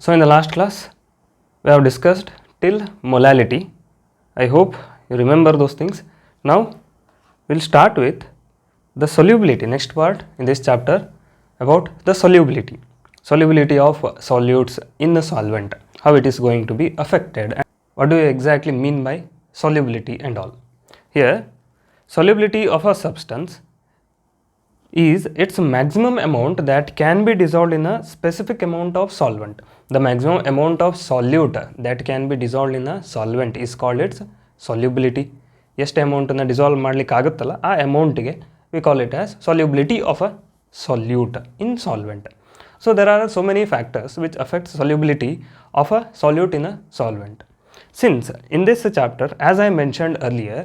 So in the last class, we have discussed till molality. I hope you remember those things. Now we'll start with the solubility, next part in this chapter about the solubility. Solubility of solutes in the solvent, how it is going to be affected, and what do you exactly mean by solubility and all. Here, solubility of a substance is its maximum amount that can be dissolved in a specific amount of solvent. The maximum amount of solute that can be dissolved in a solvent is called its solubility. ಎಷ್ಟು ಅಮೌಂಟನ್ನು dissolve ಮಾಡಲಿಕ್ಕೆ ಆಗುತ್ತಲ್ಲ ಆ ಅಮೌಂಟಿಗೆ we call it as solubility of a solute in solvent. So there are so many factors which affect solubility of a solute in a solvent. Since in this chapter, as I mentioned earlier,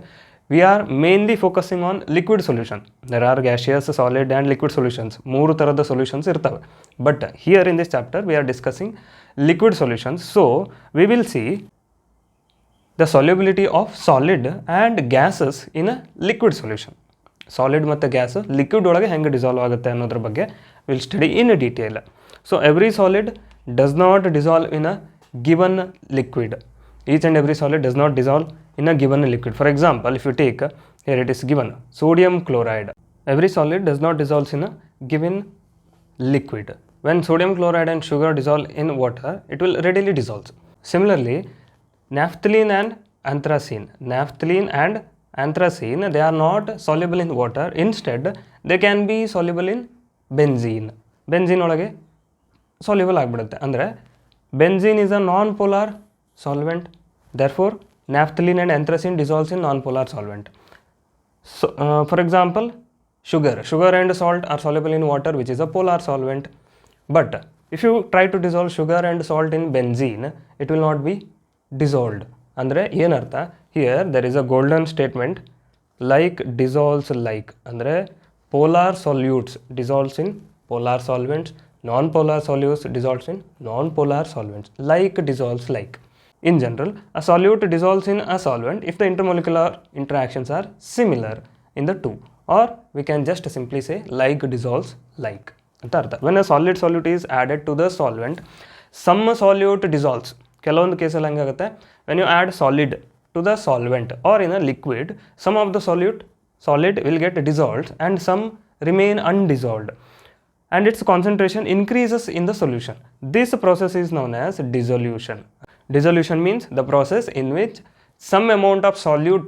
we are mainly focusing on liquid solution. There are gaseous, solid and liquid solutions. ಮೂರು ಥರದ solutions ಇರ್ತವೆ. But here in this chapter we are discussing liquid solutions. So we will see the solubility of solid and gases in a liquid solution. Solid ಮತ್ತು gas liquid ಒಳಗೆ ಹೆಂಗೆ dissolve ಆಗುತ್ತೆ ಅನ್ನೋದ್ರ ಬಗ್ಗೆ we'll study in detail. So every solid does not dissolve in a given liquid. Each and every solid does not dissolve in a given liquid. For example, if you take, here it is given, sodium chloride. Every solid does not dissolve in a given liquid. When sodium chloride and sugar dissolve in water, it will readily dissolve. Similarly, naphthalene and anthracene. Naphthalene and anthracene, they are not soluble in water. Instead, they can be soluble in benzene. Benzene ಒಳಗೆ soluble ಆಗಿಬಿಡುತ್ತೆ. ಅಂದರೆ benzene is a non-polar solvent. Therefore, naphthalene and anthracene dissolves in non-polar solvent. So, for example, sugar and salt are soluble in water, which is a polar solvent. But if you try to dissolve sugar and salt in benzene, it will not be dissolved. Andre ಏನರ್ಥ, here there is a golden statement, like dissolves like. Andre polar solutes dissolves in polar solvents, non-polar solutes dissolves in non-polar solvents, like dissolves like. In general, a solute dissolves in a solvent if the intermolecular interactions are similar in the two, or we can just simply say like dissolves like. When a solid solute is added to the solvent, some solute dissolves. ಕೆಲವೊಂದು ಕೇಸಲ್ಲಿ ಹೆಂಗಾಗುತ್ತೆ, when you add solid to the solvent or in a liquid, some of the solid will get dissolved and some remain undissolved, and its concentration increases in the solution. This process is known as dissolution. Dissolution means the process in which some amount of solid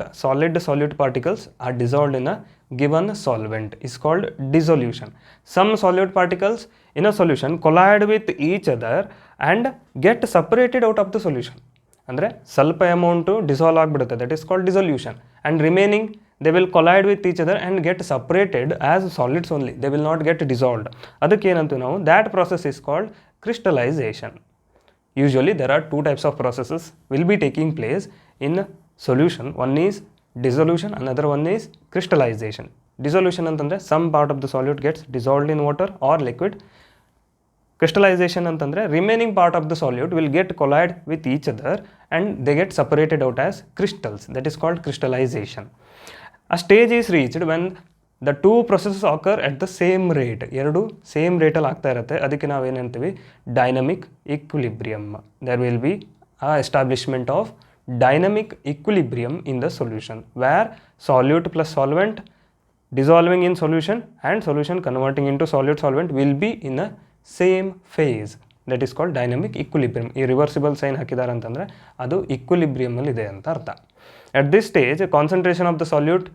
solute particles are dissolved in a given solvent is called dissolution. Some solute particles in a solution collide with each other and get separated out of the solution. ಅಂದರೆ ಸ್ವಲ್ಪ amount dissolve ಆಗಿಬಿಡುತ್ತೆ, that is called dissolution, and remaining they will collide with each other and get separated as solids only, they will not get dissolved. ಅದಕ್ಕೆ ಏನಂತೀವಿ ನಾವು, that process is called crystallization. Usually there are two types of processes will be taking place in solution. One is dissolution, another one is crystallization. Dissolution ಅಂತಂದರೆ some part of the solute gets dissolved in water or liquid. Crystallization ಅಂತಂದರೆ remaining part of the solute will get collide with each other and they get separated out as crystals. That is called crystallization. A stage is reached when the two processes occur at the same rate. ಎರಡು same ರೇಟಲ್ಲಿ ಆಗ್ತಾ ಇರುತ್ತೆ, ಅದಕ್ಕೆ ನಾವೇನು ಅಂತೀವಿ, dynamic equilibrium. There will be a establishment of dynamic equilibrium in the solution where solute plus solvent dissolving in solution and solution converting into solvent will be in a same phase. That is called dynamic equilibrium. ಈ reversible sign ಹಾಕಿದ್ದಾರೆ ಅಂತಂದರೆ ಅದು ಈಕ್ವಿಲಿಬ್ರಿಯಮಲ್ಲಿ ಇದೆ ಅಂತ ಅರ್ಥ. At this stage, concentration of the solute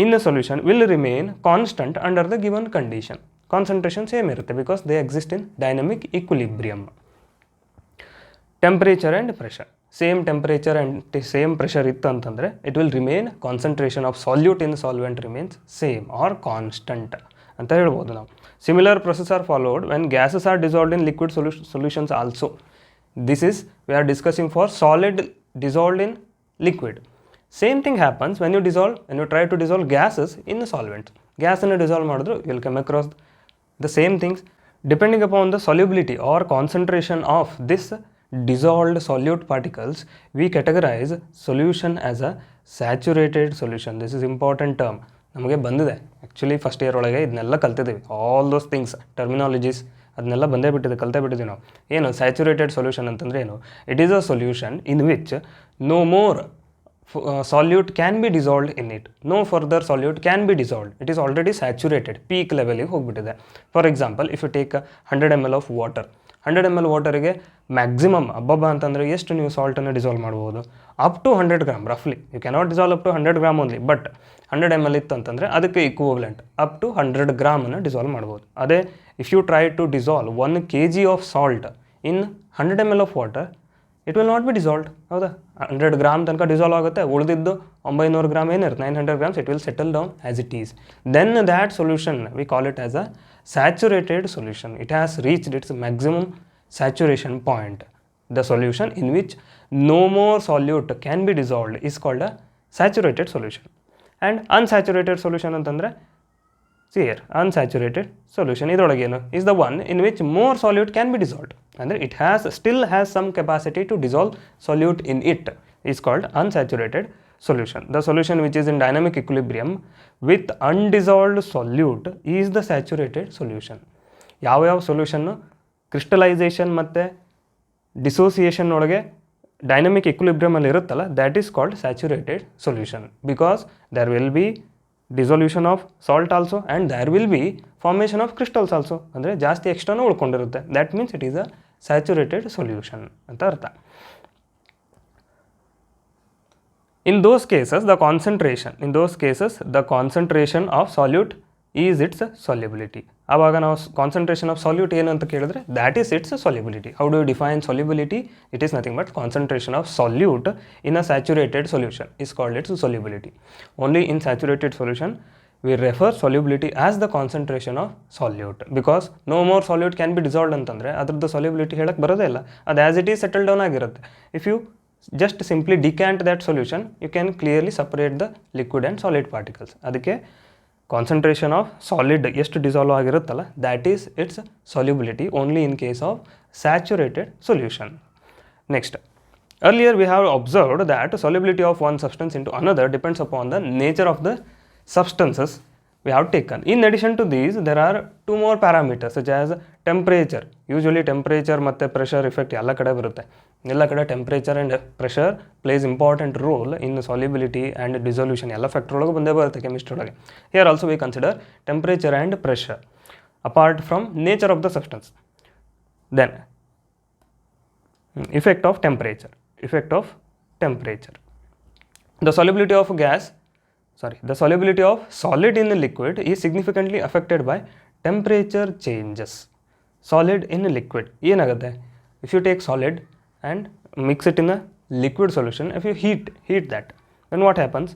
in a solution will remain constant under the given condition. Concentration same ಇರುತ್ತೆ because they exist in dynamic equilibrium. Temperature and pressure. Same temperature and same pressure ಇತ್ತು ಅಂತಂದರೆ it will remain, concentration of solute in solvent remains same or constant ಅಂತ ಹೇಳ್ಬೋದು ನಾವು. Similar processes are followed when gases are dissolved in liquid solutions also. This is, we are discussing for solid dissolved in liquid. Same thing happens when you try to dissolve gases in a solvent. Gas ಅನ್ನು dissolve ಮಾಡಿದ್ರು you will come across the same things. Depending upon the solubility or concentration of this dissolved solute particles, we categorize solution as a saturated solution. This is important term. ನಮಗೆ ಬಂದಿದೆ actually first year ಒಳಗೆ ಇದನ್ನೆಲ್ಲ ಕಲ್ತಿದ್ದೀವಿ, all those things, terminologies ಅದನ್ನೆಲ್ಲ ಬಂದೇ ಬಿಟ್ಟಿದೆ, ಕಲ್ತೇ ಬಿಟ್ಟಿದ್ದೀವಿ ನಾವು. ಏನು ಸ್ಯಾಚುರೇಟೆಡ್ ಸೊಲ್ಯೂಷನ್ ಅಂತಂದರೆ ಏನು? It is a solution in which no more solute can be dissolved in it. No further solute can be dissolved. It is already saturated. Peak level ಗೆ ಹೋಗ್ಬಿಟ್ಟಿದೆ. For example, if you take 100 ml of water, 100 ml ವಾಟರಿಗೆ maximum ಅಬ್ಬಬ್ಬ ಅಂತಂದರೆ ಎಷ್ಟು ನೀವು ಸಾಲ್ಟನ್ನು ಡಿಸಾಲ್ವ್ ಮಾಡ್ಬೋದು? ಅಪ್ ಟು 100 ಗ್ರಾಮ್ ರಫ್ಲಿ. You cannot dissolve up to 100 gram only, but 100 ml ಇತ್ತು ಅಂತಂದರೆ ಅದಕ್ಕೆ ಈಕ್ವಲೆಂಟ್ ಅಪ್ ಟು 100 ಗ್ರಾಮನ್ನು ಡಿಸಾಲ್ವ್ ಮಾಡ್ಬೋದು. ಅದೇ if you try to dissolve 1 kg of salt in 100 ml of water, it will not be dissolved. ಹೌದಾ? 100 gram ತನಕ dissolve ಆಗುತ್ತೆ, ಉಳಿದಿದ್ದು 900 ಗ್ರಾಮ್ ಏನಿರುತ್ತೆ, 900 grams, it will settle down as it is. Then that solution we call it as a saturated solution. It has reached its maximum saturation point. The solution in which no more solute can be dissolved is called a saturated solution. And unsaturated solution ಅಂತಂದರೆ here unsaturated solution idolagenu is the one in which more solute can be dissolved, and it still has some capacity to dissolve solute in it, is called unsaturated solution. The solution which is in dynamic equilibrium with undissolved solute is the saturated solution. ಯಾವ ಸೊಲ್ಯೂಷನ್ನು crystallisation ಮತ್ತು dissociation ಒಳಗೆ dynamic ಇಕ್ವಿಲಿಬ್ರಿಯಮಲ್ಲಿ ಇರುತ್ತಲ್ಲ, that is called saturated solution, because there will be dissolution of salt also and there will be formation of crystals also. ಅಂದರೆ ಜಾಸ್ತಿ ಎಕ್ಸ್ಟ್ರಾನು ಉಳ್ಕೊಂಡಿರುತ್ತೆ. That means it is a saturated solution ಅಂತ ಅರ್ಥ. In those cases the concentration of solute is its solubility. ಆವಾಗ ನಾವು concentration of salute ಏನು ಅಂತ ಕೇಳಿದ್ರೆ that is it's solubility. How do you define solubility? It is nothing but concentration of solute in a saturated solution is called its solubility. Only in saturated solution we refer solubility as the concentration of solute, because no more solute can be dissolved ಅಂತಂದರೆ ಅದ್ರದ್ದು solubility ಹೇಳಕ್ಕೆ ಬರೋದೇ ಇಲ್ಲ. ಅದು as it is settle down ಆಗಿರುತ್ತೆ. If you just simply decant that solution, you can clearly separate the liquid and solid particles. ಅದಕ್ಕೆ concentration of solid ಎಷ್ಟು dissolve ಆಗಿರುತ್ತಲ್ಲ, that is its solubility only in case of saturated solution. Next, earlier we have observed that solubility of one substance into another depends upon the nature of the substances we have taken. In addition to these, there are two more parameters such as temperature. Usually temperature ಮತ್ತು pressure effect ಎಲ್ಲ ಕಡೆ ಬರುತ್ತೆ. ಎಲ್ಲ ಕಡೆ temperature and pressure plays important role in solubility and dissolution. ಎಲ್ಲ factor ಒಳಗೆ ಬಂದೇ ಬರುತ್ತೆ ಕೆಮಿಸ್ಟ್ರಿ ಒಳಗೆ. Here also we consider temperature and pressure apart from nature of the substance. Then effect of temperature. The solubility of solid in the liquid is significantly affected by temperature changes. Solid in liquid ಏನಾಗುತ್ತೆ? If you take solid and mix it in a liquid solution, if you heat that, then what happens?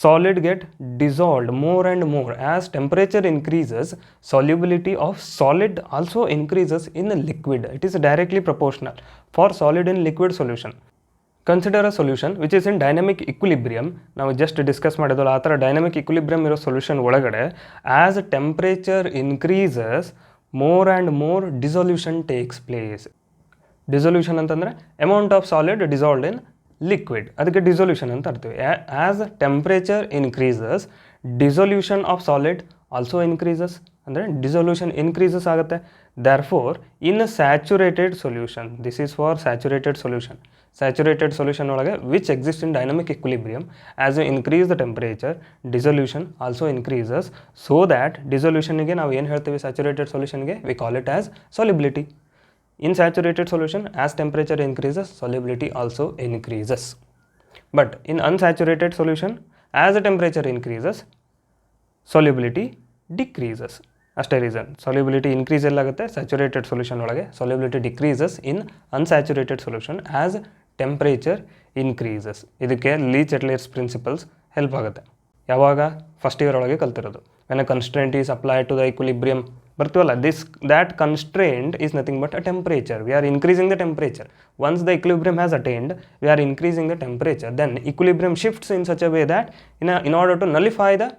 Solid get dissolved more and more. As temperature increases, solubility of solid also increases in the liquid. It is directly proportional for solid in liquid solution. Consider a solution which is in dynamic equilibrium. ನಾವು just discuss ಮಾಡಿದ್ವಲ್ಲ ಆ ಥರ dynamic equilibrium ಇರೋ solution ಒಳಗಡೆ as temperature increases more and more dissolution takes place. Dissolution ಅಂತಂದರೆ amount of solid dissolved in liquid, ಅದಕ್ಕೆ dissolution ಅಂತ ಅರ್ತೀವಿ. As temperature increases dissolution of solid also increases, ಅಂದರೆ ಡಿಸೊಲ್ಯೂಷನ್ ಇನ್ಕ್ರೀಸಸ್ ಆಗುತ್ತೆ. Therefore, in a saturated solution, this is for saturated solution. Saturated solution ಒಳಗೆ which exists in dynamic equilibrium, as you increase the temperature, dissolution also increases, so that dissolution ಗೆ ನಾವು ಏನು ಹೇಳ್ತೀವಿ saturated solution ಗೆ, we call it as solubility. In saturated solution, as temperature increases, solubility also increases. But in unsaturated solution, as the temperature increases, solubility decreases. ಅಷ್ಟೇ reason. Solubility increase ಎಲ್ಲಾಗುತ್ತೆ saturated solution ಒಳಗೆ, solubility decreases in unsaturated solution as temperature increases. ಇದಕ್ಕೆ Le Chatelier's principles help ಆಗುತ್ತೆ. ಯಾವಾಗ? First year ಒಳಗೆ ಕಲ್ತಿರೋದು. When a constraint is applied to the equilibrium ಬರ್ತೀವಲ್ಲ, that constraint is nothing but a temperature. We are increasing the temperature. Once the equilibrium has attained, we are increasing the temperature. Then equilibrium shifts in such a way that in order to nullify the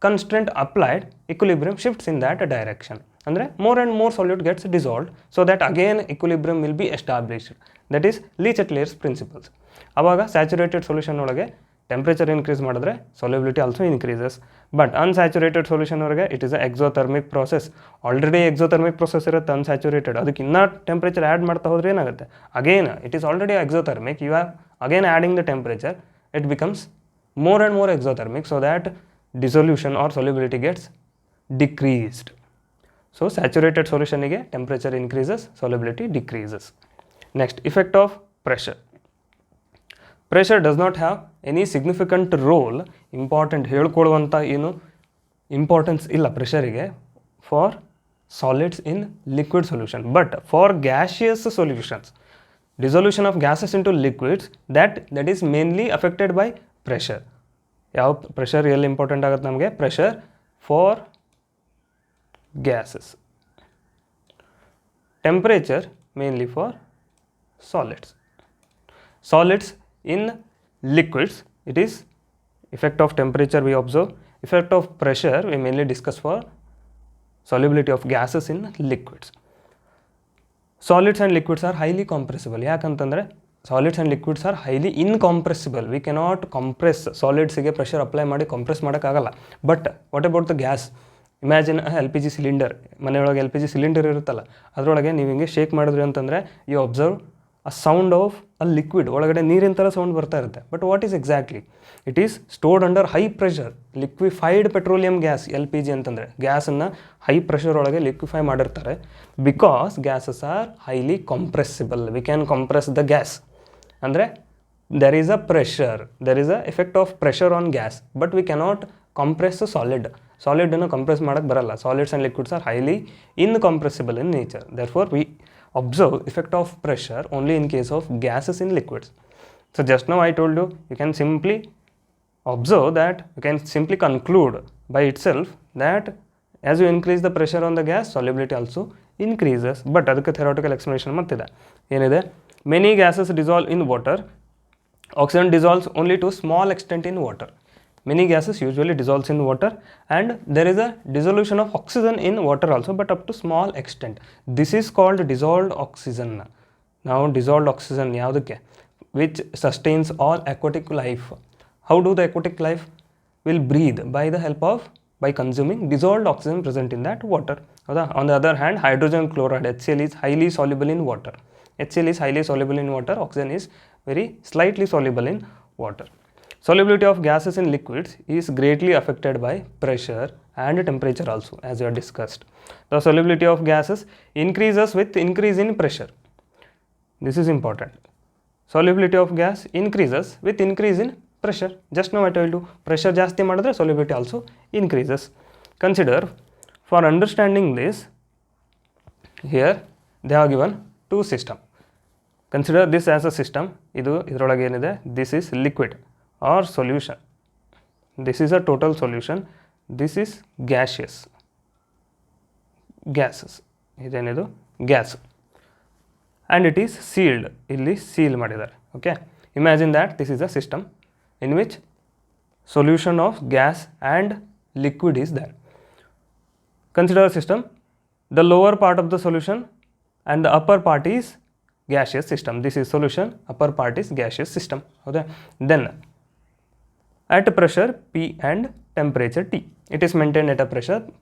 constraint applied, equilibrium shifts in that direction. ಅಂದರೆ more and more solute gets dissolved, so that again equilibrium will be established. That is Ncert-Leier's principles. ಆವಾಗ saturated solution ಒಳಗೆ temperature increase ಮಾಡಿದ್ರೆ solubility also increases. But unsaturated ಸೊಲ್ಯೂಷನ್ವರೆಗೆ it is a exothermic process. Already exothermic process ಇರುತ್ತೆ unsaturated, ಅದಕ್ಕೆ ಇನ್ನೂ temperature add ಮಾಡ್ತಾ ಹೋದ್ರೆ ಏನಾಗುತ್ತೆ, again it is already exothermic, you are again adding the temperature, it becomes more and more exothermic, so that dissolution or solubility gets decreased. So saturated solution ige temperature increases, solubility decreases. Next, effect of pressure. Pressure does not have any significant role, important ಹೇಳ್ಕೊಳ್ಳುವಂಥ ಏನು importance ಇಲ್ಲ ಪ್ರೆಷರಿಗೆ for solids in liquid solution. But for gaseous solutions, dissolution of gases into liquids, that is mainly affected by pressure. ಯಾವ pressure ಎಲ್ಲಿ important ಆಗುತ್ತೆ ನಮಗೆ, pressure for gases, temperature mainly for solids. Solids in liquids, it is effect of temperature we observe, effect of pressure we mainly discuss for solubility of gases in liquids. Solids and liquids are highly compressible. ಯಾಕಂತಂದರೆ solids and liquids are highly incompressible. We cannot compress solids ಗೆ pressure apply ಮಾಡಿ compress ಮಾಡೋಕ್ಕಾಗಲ್ಲ. But what about the gas? Imagine L P G cylinder, ಮನೆಯೊಳಗೆ L P G cylinder ಇರುತ್ತಲ್ಲ, ಅದರೊಳಗೆ ನೀವು ಹಿಂಗೆ shake ಮಾಡಿದ್ರಿ ಅಂತಂದರೆ you observe a sound of a liquid, ಒಳಗಡೆ ನೀರಿನ ಥರ ಸೌಂಡ್ ಬರ್ತಾ ಇರುತ್ತೆ. But what is exactly? It is stored under high pressure liquefied petroleum gas. L P G ಅಂತಂದರೆ ಗ್ಯಾಸನ್ನು ಹೈ ಪ್ರೆಷರ್ ಒಳಗೆ ಲಿಕ್ವಿಫೈ ಮಾಡಿರ್ತಾರೆ. Because gases are highly compressible, we can compress the gas. ಅಂದರೆ there is a pressure, there is a effect of pressure on gas, but we cannot compress solid. ಸಾಲಿಡನ್ನು compress ಮಾಡೋಕ್ಕೆ ಬರಲ್ಲ. Solids and liquids are highly incompressible in nature. Therefore we observe effect of pressure only in case of gases in liquids. So just now I told you, you can simply observe that, you can simply conclude by itself that as you increase the pressure on the gas, solubility also increases. But ಅದಕ್ಕೆ theoretical explanation ಮತ್ತಿದೆ. ಏನಿದೆ? Many gases dissolve in water. Oxygen dissolves only to small extent in water. Many gases usually dissolves in water, and there is a dissolution of oxygen in water also, but up to small extent. This is called dissolved oxygen. Now dissolved oxygen ಯಾವುದಕ್ಕೆ? Which sustains all aquatic life. How do the aquatic life will breathe? By consuming dissolved oxygen present in that water. On the other hand, hydrogen chloride, HCl, is highly soluble in water. HCl is highly soluble in water. Oxygen is very slightly soluble in water. Solubility of gases in liquids is greatly affected by pressure and temperature also, as we have discussed. The solubility of gases increases with increase in pressure. This is important. Solubility of gas increases with increase in pressure. Just now I told you, pressure ಜಾಸ್ತಿ ಮಾಡಿದ್ರೆ solubility also increases. Consider, for understanding this, here they have given two systems. Consider this as a system. ಇದರೊಳಗೆ ಏನಿದೆ? This is liquid or solution. This is a total solution. This is gaseous. Gases. ಇದೇನಿದು? Gas. And it is sealed. ಇಲ್ಲಿ seal ಮಾಡಿದ್ದಾರೆ. Okay. Imagine that this is a system in which solution of gas and liquid is there. Consider a system. The lower part of the solution and the upper part is gaseous system. This is solution. Upper part is gaseous system. Okay. Then at pressure P and temperature T. It is maintained at a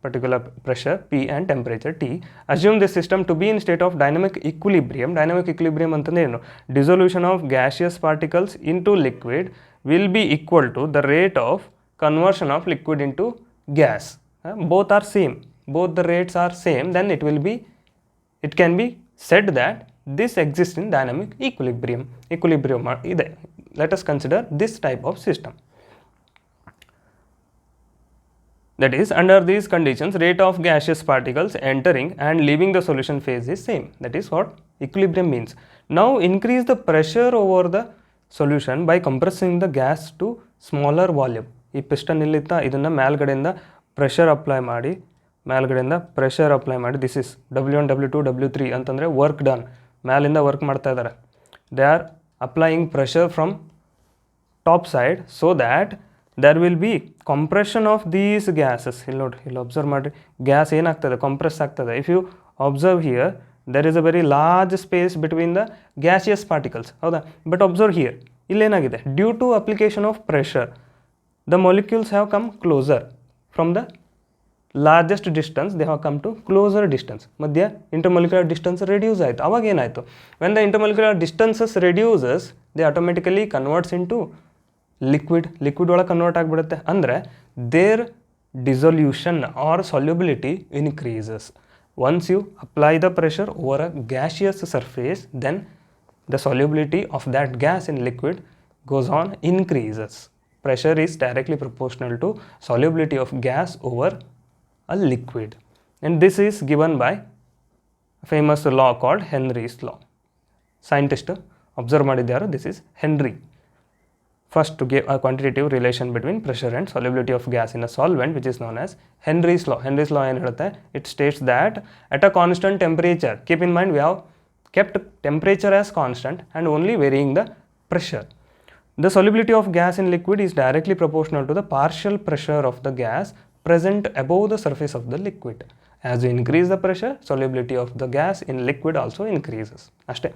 particular pressure P and temperature T. Assume this system to be in state of dynamic equilibrium. Dynamic equilibrium ಅಂತಂದ್ರೆ ಏನು? Dissolution of gaseous particles into liquid will be equal to the rate of conversion of liquid into gas. Both are same. Both the rates are same. Then it can be said that this exists in dynamic equilibrium. Equilibrium ಇದೆ. Let us consider this type of system. That is, under these conditions, rate of gaseous particles entering and leaving the solution phase is same. That is what equilibrium means. Now increase the pressure over the solution by compressing the gas to smaller volume. ಈ piston ಇಲ್ಲಿತ್ತ ಇದನ್ನು ಮೇಲ್ಗಡೆಯಿಂದ pressure apply ಮಾಡಿ, this is W1, W2, W3 ಅಂತಂದರೆ work done. ಮೇಲಿಂದ work ಮಾಡ್ತಾ ಇದ್ದಾರೆ. They are applying pressure from top side so that there will be compression of these gases. ಇಲ್ಲಿ ನೋಡ್ರಿ, ಇಲ್ಲಿ ಅಬ್ಸರ್ವ್ ಮಾಡಿರಿ, ಗ್ಯಾಸ್ ಏನಾಗ್ತದೆ? ಕಂಪ್ರೆಸ್ ಆಗ್ತದೆ. If you observe here, there is a very large space between the gaseous particles. ಹೌದಾ? But observe here, ಇಲ್ಲೇನಾಗಿದೆ, due to application of pressure the molecules have come closer from the largest distance they have come to closer distance. ಮಧ್ಯ intermolecular distance reduce ಆಯಿತು. ಅವಾಗ ಏನಾಯಿತು, when the intermolecular distances reduces they automatically converts in to liquid ಒಳಗೆ convert ಆಗಿಬಿಡುತ್ತೆ. ಅಂದರೆ there dissolution or solubility increases. Once you apply the pressure over a gaseous surface, then the solubility of that gas in liquid goes on increases. Pressure is directly proportional to solubility of gas over a liquid, and this is given by a famous law called Henry's law. Scientist observe ಮಾಡಿದ್ಯಾರು, this is Henry. First to give a quantitative relation between pressure and solubility of gas in a solvent, which is known as Henry's law. Henry's law ಏನು ಹೇಳುತ್ತೆ, it states that at a constant temperature, keep in mind we have kept temperature as constant and only varying the pressure. The solubility of gas in liquid is directly proportional to the partial pressure of the gas present above the surface of the liquid. As you increase the pressure, solubility of the gas in liquid also increases. Ashte.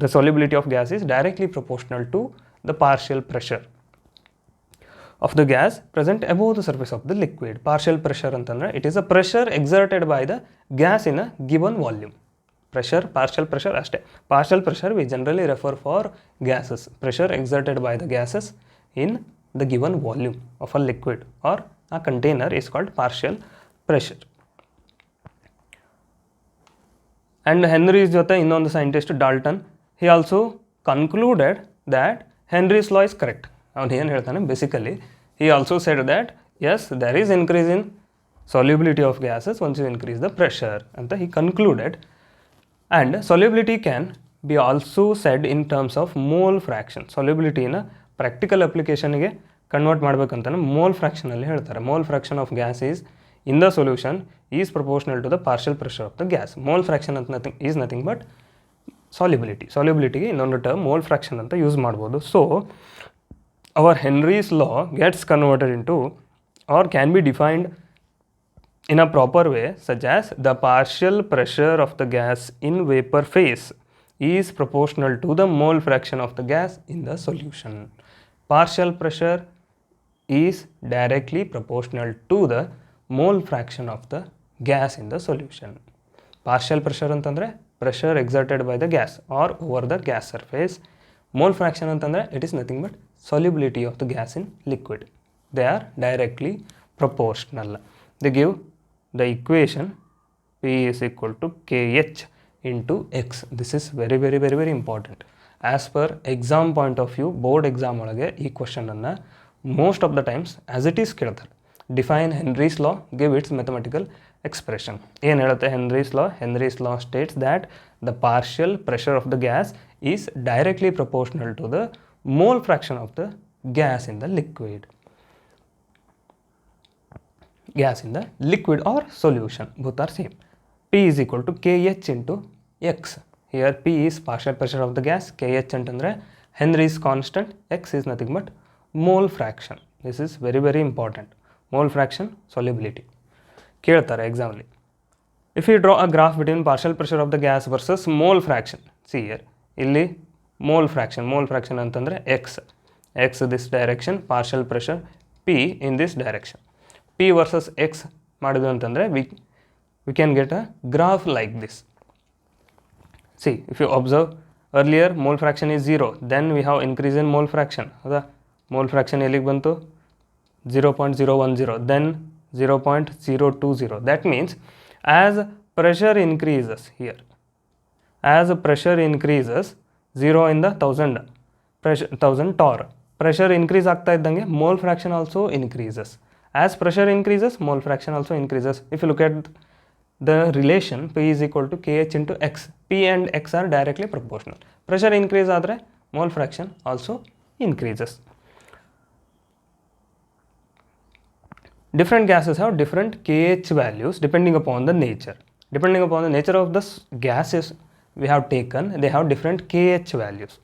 The solubility of gas is directly proportional to the partial pressure of the gas present above the surface of the liquid. Partial pressure antandre it is a pressure exerted by the gas in a given volume. Pressure, partial pressure ಅಷ್ಟೇ. Partial pressure we generally refer for gases. Pressure exerted by the gases in the given volume of a liquid or a container is called partial pressure. And Henry's ಜೊತೆ ಇನ್ನೊಂದು scientist Dalton, he also concluded that Henry's law is correct. ಅವನು ಏನು ಹೇಳ್ತಾನೆ, basically he also said that yes, there is increase in solubility of gases once you increase the pressure ಅಂತ he concluded. And solubility can be also said in terms of mole fraction. Solubility ನ practical ಅಪ್ಲಿಕೇಶನ್ಗೆ convert ಮಾಡಬೇಕಂತಾನೆ mole ಫ್ರಾಕ್ಷನಲ್ಲಿ ಹೇಳ್ತಾರೆ. Mole fraction of gas is in the solution is proportional to the partial pressure of the gas. Mole fraction ಅಂತ is nothing but ಸಾಲ್ಯುಬಿಲಿಟಿಗೆ ಇನ್ನೊಂದು term mole fraction ಅಂತ use ಮಾಡ್ಬೋದು. So our Henry's law gets converted in to or can be defined in a proper way, such as the partial pressure of the gas in vapor phase is proportional to the mole fraction of the gas in the solution. Partial pressure is directly proportional to the mole fraction of the gas in the solution. Partial pressure ಅಂತಂದ್ರೆ pressure exerted by the gas or over the gas surface. Mole fraction ಅಂತಂದ್ರೆ it is nothing but solubility of the gas in liquid. They are directly proportional. They give the equation P is equal to KH into X. This is very important. As per exam point of view, board exam ಒಳಗೆ ಈ question ಅನ್ನು most of the times as it is ಕೇಳ್ತಾರೆ. Define Henry's law, give its mathematical expression. ಏನು ಹೇಳುತ್ತೆ Henry's law? Henry's law states that the partial pressure of the gas is directly proportional to the mole fraction of the gas in the liquid. Gas in the liquid or solution, both are same. P is equal to KH into X. Here P is partial pressure of the gas, KH ಅಂತಂದ್ರೆ Henry's constant, X is nothing but mole fraction. This is very important. Mole fraction, solubility. ಕೇಳ್ತಾರೆ ಎಕ್ಸಾಮಲ್ಲಿ. If you draw a graph between partial pressure of the gas versus mole fraction, see here, ಇಲ್ಲಿ mole fraction ಅಂತಂದ್ರೆ X this direction, partial pressure P in this direction. P versus X ಮಾಡಿದ್ವಿ ಅಂತಂದರೆ we can get a graph like this. See, if you observe earlier mole fraction is 0, then we have increase in mole fraction. ಹೌದಾ, mole fraction ಎಲ್ಲಿಗೆ ಬಂತು 0.010, then 0.020. That means as pressure increases here, as pressure increases 0 in the 1000 torr, pressure increase ಆಗ್ತಾ ಇದ್ದಂಗೆ mole fraction also increases. As pressure increases, mole fraction also increases. If you look at the relation, P is equal to KH into X. P and X are directly proportional. Pressure increase ಆದರೆ mole fraction also increases. Different gases have different KH values depending upon the nature. Depending upon the nature of the gases we have taken, they have different KH values.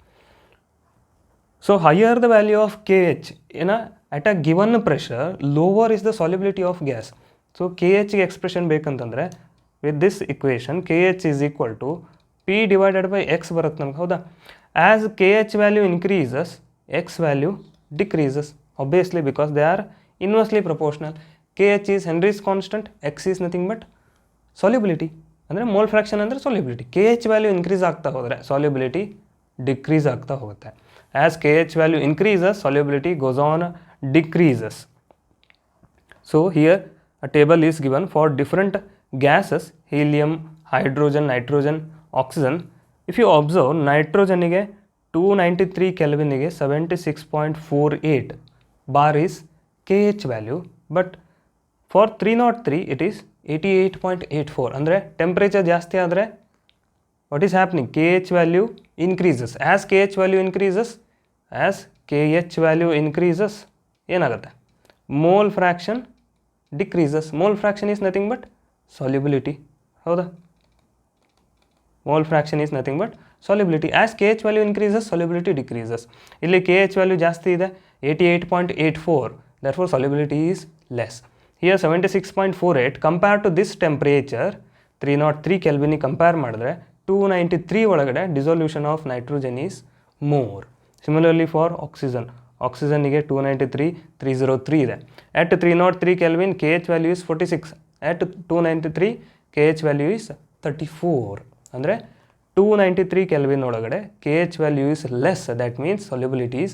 So higher the value of KH at a given pressure, lower is the solubility of gas. So KH expression ಬೇಕಂತಂದ್ರೆ with this equation KH is equal to P divided by X ಬರುತ್ತೆ ನಮ್ಗೆ. ಹೌದಾ, As KH value increases, X value decreases, obviously, because they are inversely proportional. KH is Henry's constant, X is nothing but solubility. ಅಂದರೆ mole fraction ಅಂದರೆ solubility. KH value increase ಆಗ್ತಾ ಹೋದರೆ solubility decrease ಆಗ್ತಾ ಹೋಗುತ್ತೆ. As KH value increases, solubility goes on decreases. So here a table is given for different gases: helium, hydrogen, nitrogen, oxygen. If you observe, nitrogen ಗೆ 293 ಕೆಲ್ವಿನ್ಗೆ 76.48 bar is KH value, but for 303 it is 88.84. ಅಂದರೆ temperature ಜಾಸ್ತಿ ಆದರೆ what is happening? KH value increases. As KH value increases, ಏನಾಗುತ್ತೆ? Mole fraction decreases. Mole fraction is nothing but solubility. ಹೌದಾ? Mole fraction is nothing but solubility. As KH value increases, solubility decreases. ಇಲ್ಲಿ KH value ಜಾಸ್ತಿ ಇದೆ, 88.84. Therefore, solubility is less. Here 76.48. Compared to this temperature, 303 kelvin compare ಮಾಡಿದ್ರೆ 293 ಒಳಗಡೆ dissolution of nitrogen is more. Similarly for oxygen. Oxygenಗೆ 293, 303 ಇದೆ. At 303 Kelvin, KH value is 46. At 293, KH value is 34. ಅಂದರೆ 293 Kelvin ಒಳಗಡೆ KH value is less. That means solubility is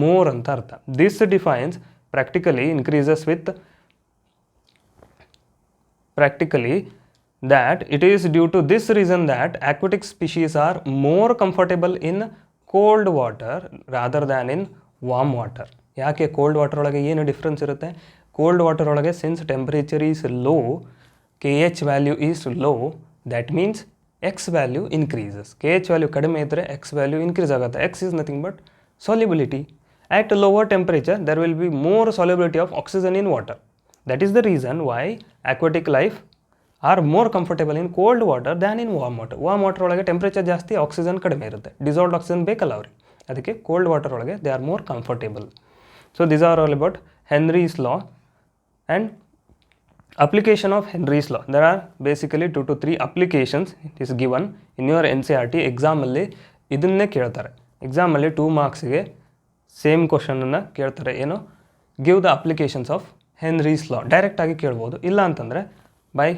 more ಅಂತ ಅರ್ಥ. This defines practically that it is due to this reason that aquatic species are more comfortable in cold water rather than in warm water. ಯಾಕೆ cold water ಒಳಗೆ ಏನು difference ಇರುತ್ತೆ? Cold water ಒಳಗೆ since temperature is low, KH value is low, that means X value increases. KH value ಕಡಿಮೆ ಇದ್ದರೆ X value increase ಆಗುತ್ತೆ. X is nothing but solubility. At lower temperature there will be more solubility of oxygen in water. That is the reason why aquatic life are more comfortable in cold water than in warm water. Warm water ಒಳಗೆ temperature ಜಾಸ್ತಿ, oxygen ಕಡಿಮೆ ಇರುತ್ತೆ, dissolved oxygen ಬೇಕಲ್ಲ ಅವ್ರಿಗೆ, ಅದಕ್ಕೆ cold water ಒಳಗೆ they are more comfortable. So this are all about Henry's law and application of Henry's law. There are basically 2 to 3 applications it is given in your NCERT exam ಅಲ್ಲಿ ಇದನ್ನೇ ಕೇಳ್ತಾರೆ. ಎಕ್ಸಾಮಲ್ಲಿ 2 ಮಾರ್ಕ್ಸ್ಗೆ same ಕ್ವಶನನ್ನು ಕೇಳ್ತಾರೆ. ಏನು? Give the applications of Henry's law. ಡೈರೆಕ್ಟಾಗಿ ಕೇಳ್ಬೋದು. ಇಲ್ಲ ಅಂತಂದರೆ by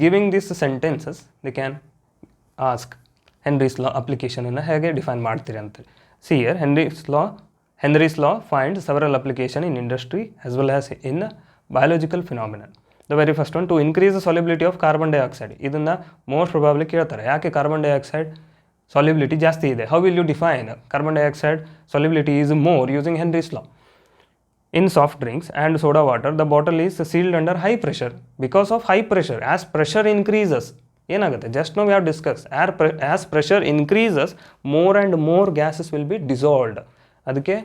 giving this sentences they can ask Henry's law ಅಪ್ಲಿಕೇಶನನ್ನು ಹೇಗೆ ಡಿಫೈನ್ ಮಾಡ್ತೀರಿ ಅಂತ. See here Henry's law finds several applications in industry as well as in biological phenomenon. The very first one, to increase the solubility of carbon dioxide. ಇದನ್ನು most probably ಕೇಳ್ತಾರೆ. ಯಾಕೆ carbon dioxide solubility ಜಾಸ್ತಿ ಇದೆ? How will you define carbon dioxide solubility is more using Henry's law? In soft drinks and soda water, the bottle is sealed under high pressure. Because of high pressure, as pressure increases, ಏನಾಗುತ್ತೆ? Just now we have discussed, as pressure increases, more and more gases will be dissolved. ಅದಕ್ಕೆ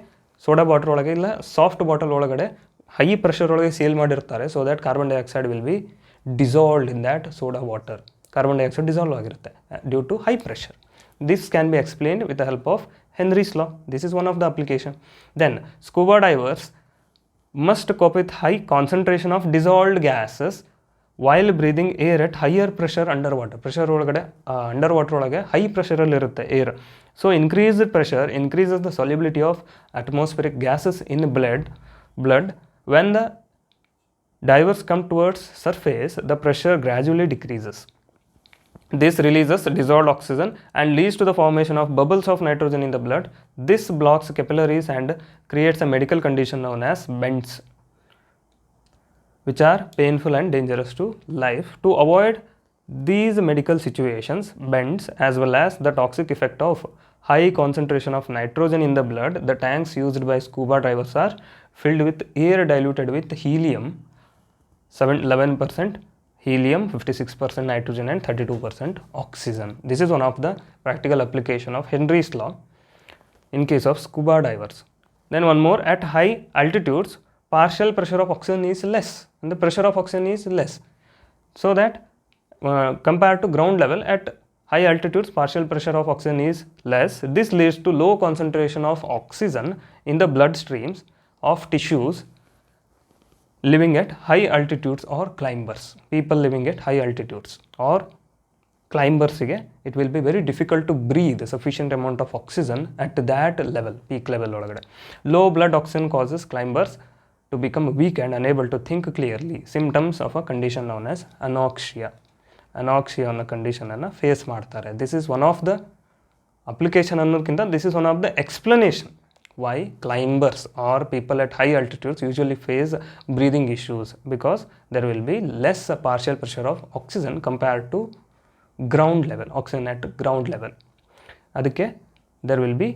soda bottle ಒಳಗೆ ಇಲ್ಲ soft bottle ಒಳಗಡೆ high pressure ಒಳಗೆ sale ಮಾಡಿರ್ತಾರೆ. So that carbon dioxide will be dissolved in that soda water. Carbon dioxide dissolve ಆಗಿರುತ್ತೆ due to high pressure. This can be explained with the help of Henry's law. This is one of the application. Then scuba divers must cope with high concentration of dissolved gases while breathing air at higher pressure underwater. Pressure ಒಳಗಡೆ under ಒಳಗೆ high ಪ್ರೆಷರಲ್ಲಿ ಇರುತ್ತೆ air. So increased pressure increases the solubility of atmospheric gases in blood. When the divers come towards surface, the pressure gradually decreases. This releases dissolved oxygen and leads to the formation of bubbles of nitrogen in the blood. This blocks capillaries and creates a medical condition known as bends, which are painful and dangerous to life. To avoid these medical situations, bends, as well as the toxic effect of high concentration of nitrogen in the blood, the tanks used by scuba divers are filled with air diluted with helium, 11% helium, 56% nitrogen and 32% oxygen. This is one of the practical application of Henry's law in case of scuba divers. Then one more, at high altitudes, partial pressure of oxygen is less, and the pressure of oxygen is less. So that compared to ground level, at high altitudes, partial pressure of oxygen is less. This leads to low concentration of oxygen in the blood streams of tissues living at high altitudes or climbers. People living at high altitudes or ಕ್ಲೈಂಬರ್ಸಿಗೆ it will be very difficult to breathe sufficient amount of oxygen at that level, peak level ಒಳಗಡೆ. Low blood oxygen causes climbers to become weak and unable to think clearly. Symptoms of a condition known as anoxia. Anoxia ಅನ್ನೋ ಕಂಡೀಷನನ್ನು face ಮಾಡ್ತಾರೆ. This is one of the application ಅನ್ನೋದಕ್ಕಿಂತ this is one of the explanation why climbers or people at high altitudes usually face breathing issues, because there will be less partial pressure of oxygen compared to ground level, oxygen at ground level. ಅದಕ್ಕೆ there will be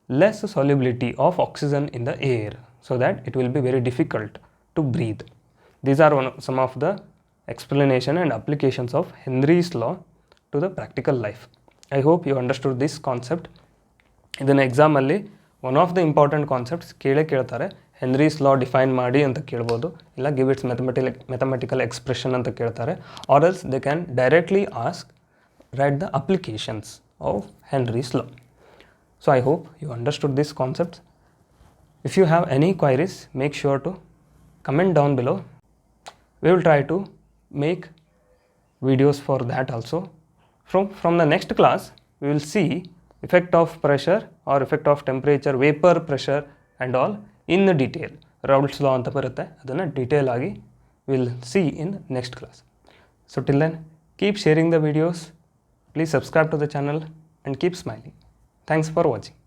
less solubility of oxygen in the air, so that it will be very difficult to breathe. These are some of the explanation and applications of Henry's law to the practical life. I hope you understood this concept. ಇದನ್ನು ಎಕ್ಸಾಮಲ್ಲಿ one of the important concepts ಕೇಳ್ತಾರೆ. Henry's law define ಮಾಡಿ ಅಂತ ಕೇಳ್ಬೋದು, ಇಲ್ಲ give it's mathematical expression ಅಂತ ಕೇಳ್ತಾರೆ, or else they can directly ask write the applications of Henry's law. So I hope you understood this concept. If you have any queries, make sure to comment down below. We will try to make videos for that also. From the next class, we will see effect of pressure or effect of temperature, vapor pressure and all in the detail. Raoult's law anta barutte, adanna detail agi we will see in next class. So till then, keep sharing the videos, please subscribe to the channel and keep smiling. Thanks for watching.